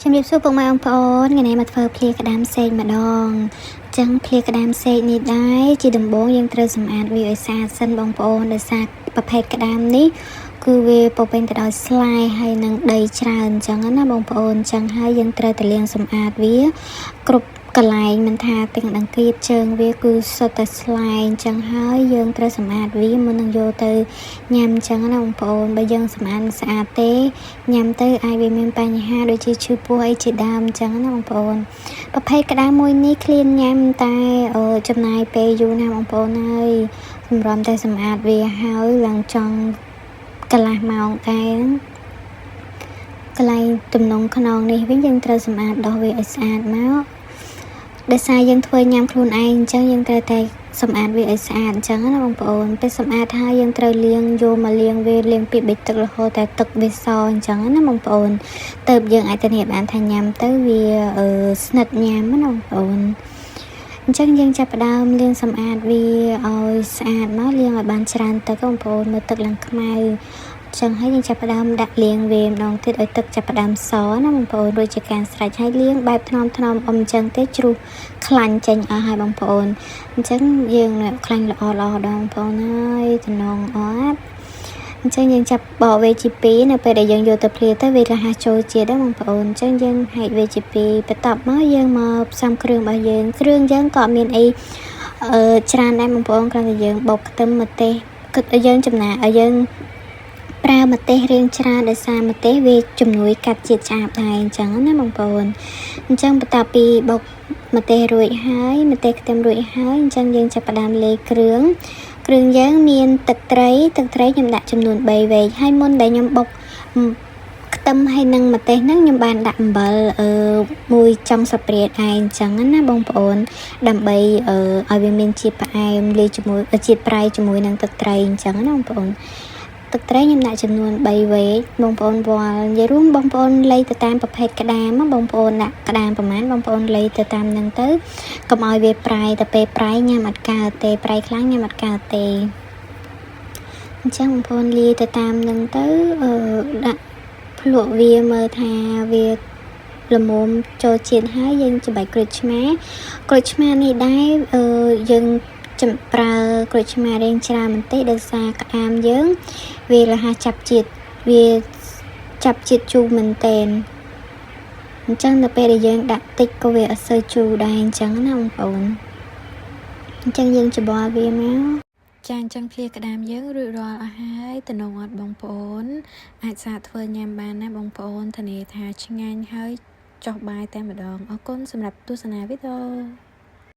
ជំរាបសួរពុកម៉ែបងប្អូនថ្ងៃនេះមកធ្វើភ្លាក្តាមសេកម្ដងចឹងភ្លាក្តាមសេកនេះដែរជាដំបូងយើងត្រូវសម្អាតវាឲ្យស្អាតសិនបងប្អូនដោយសារប្រភេទក្តាមនេះគឺវាពោពេញទៅដោយស្លែហើយនឹងដីច្រើនចឹងណាបងប្អូនចឹងហើយយើងត្រូវតែលាងសម្អាតវាគ្រប់កន្លែងមិនថាទាំងដង្កៀតជើងវាគឺសុទ្ធតែស្លែងចឹងហើយយើងត្រូវសម្អាតវាមុននឹងយកទៅញ៉ាំចឹងណាបងប្អូនបើយើងសម្អាតមិនស្អាតទេញ៉ាំទៅអាចវាមានបញ្ហាដូចជាឈឺពោះអីជាដើមចឹងណាបងប្អូនប្រភេទក្តាមមួយនេះឃ្លានញ៉ាំតែចំណាយពេលយូរណាស់បងប្អូនហើយសម្រាប់តែសម្អាតវាហើយឡើងចង់កន្លះម៉ោងដែរកន្លែងទំនងខ្នងនេះវិញយើងត្រូវសម្អាតដោះវាឲ្យស្អាតមកដោយសារយើងធ្វើញ៉ាំខ្លួនឯងអញ្ចឹងយើងត្រូវតែសម្អាតវាឲ្យស្អាតអញ្ចឹងណាបងប្អូនពេលសម្អាតហើយយើងត្រូវលាងយកមកលាងវាលាងពីប៊ិចទឹករហូតតែទឹកវាសអញ្ចឹងណាបងប្អូនទៅយើងអាចធានាបានថាញ៉ាំទៅវាស្និទ្ធញ៉ាំណាបងប្អូនអញ្ចឹងយើងចាប់ផ្ដើមលាងសម្អាតវាឲ្យស្អាតមកលាងឲ្យបានច្រើនទឹកបងប្អូនមើលទឹកឡើងខ្មៅចឹងហើយយើងចាប់ផ្ដើមដាក់លាងវាម្ដងទៀតឲ្យទឹកចាប់ផ្ដើមសណាបងប្អូនរួចជាការស្រេចហើយលាងបែបថ្នមអ៊ំចឹងទេជ្រុះខ្លាញ់ចេញអស់ហើយបងប្អូនអញ្ចឹងយើងខ្លាញ់ល្អដល់បងប្អូនហើយតំណងអត់អញ្ចឹងយើងចាប់បកវាជា2នៅពេលដែលយើងយកទៅភ្លាទៅវារហ័សចូលជាតិដែរបងប្អូនអញ្ចឹងយើងហែកវាជា2បន្ទាប់មកយើងមកផ្សំគ្រឿងរបស់យើងគ្រឿងយើងក៏មានអីច្រើនដែរបងប្អូនគ្រាន់តែយើងបុកខ្ទឹមម្ទេសគិតឲ្យយើងចំណាឲ្យយើងប្រើម្ទេសរៀងច្រើនដោយសារម្ទេសវាជំនួយកាត់ជាតិឆ្អាបដែរអញ្ចឹងណាបងប្អូនអញ្ចឹងបន្ទាប់ពីបុកម្ទេសរួចហើយម្ទេសខ្ទឹមរួចហើយអញ្ចឹងយើងចាប់ផ្ដើមលាយគ្រឿងយើងមានទឹកត្រីខ្ញុំដាក់ចំនួន3វែកហើយមុនដែលខ្ញុំបុកខ្ទឹមហើយនឹងម្ទេសហ្នឹងខ្ញុំបានដាក់អំបិលមួយចុងស្លាបព្រាដែរអញ្ចឹងណាបងប្អូនដើម្បីឲ្យវាមានជាតិផ្អែមលាយជាមួយជាតិប្រៃជាមួយនឹងទឹកត្រីអញ្ចឹងណាបងប្អូនទឹកត្រីខ្ញុំដាក់ចំនួន3វែកបងប្អូនវល់និយាយរួមបងប្អូនលៃទៅតាមប្រភេទក្តាមបងប្អូនដាក់ក្តាមប្រហែលបងប្អូនលៃទៅតាមហ្នឹងទៅកុំឲ្យវាប្រៃតែពេលប្រៃញ៉ាំអត់កើតទេប្រៃខ្លាំងញ៉ាំអត់កើតទេអញ្ចឹងបងប្អូនលាយទៅតាមហ្នឹងទៅដាក់ភ្លក់វាមើលថាវាល្មមចូលជាតិហើយយើងច្របាច់ក្រូចឆ្មានេះដែរយើងប្រើក្រូចឆ្មារៀងច្រើនបន្តិចដោយសារក្តាមយើងវារហ័សចាប់ជាតិជូរមែនតើអញ្ចឹងដល់ពេលដែលយើងដាក់តិចក៏វាអត់សូវជូរដែរអញ្ចឹងណាបងប្អូនអញ្ចឹងយើងច្របល់វាមកចាអញ្ចឹងភ្លាក្តាមយើងរួចរាល់អស់ហើយតំណងអត់បងប្អូនអាចសាកធ្វើញ៉ាំបានណាបងប្អូនធានាថាឆ្ងាញ់ហើយចុះបាយតែម្ដងអរគុណសម្រាប់ទស្សនាវីដេអូ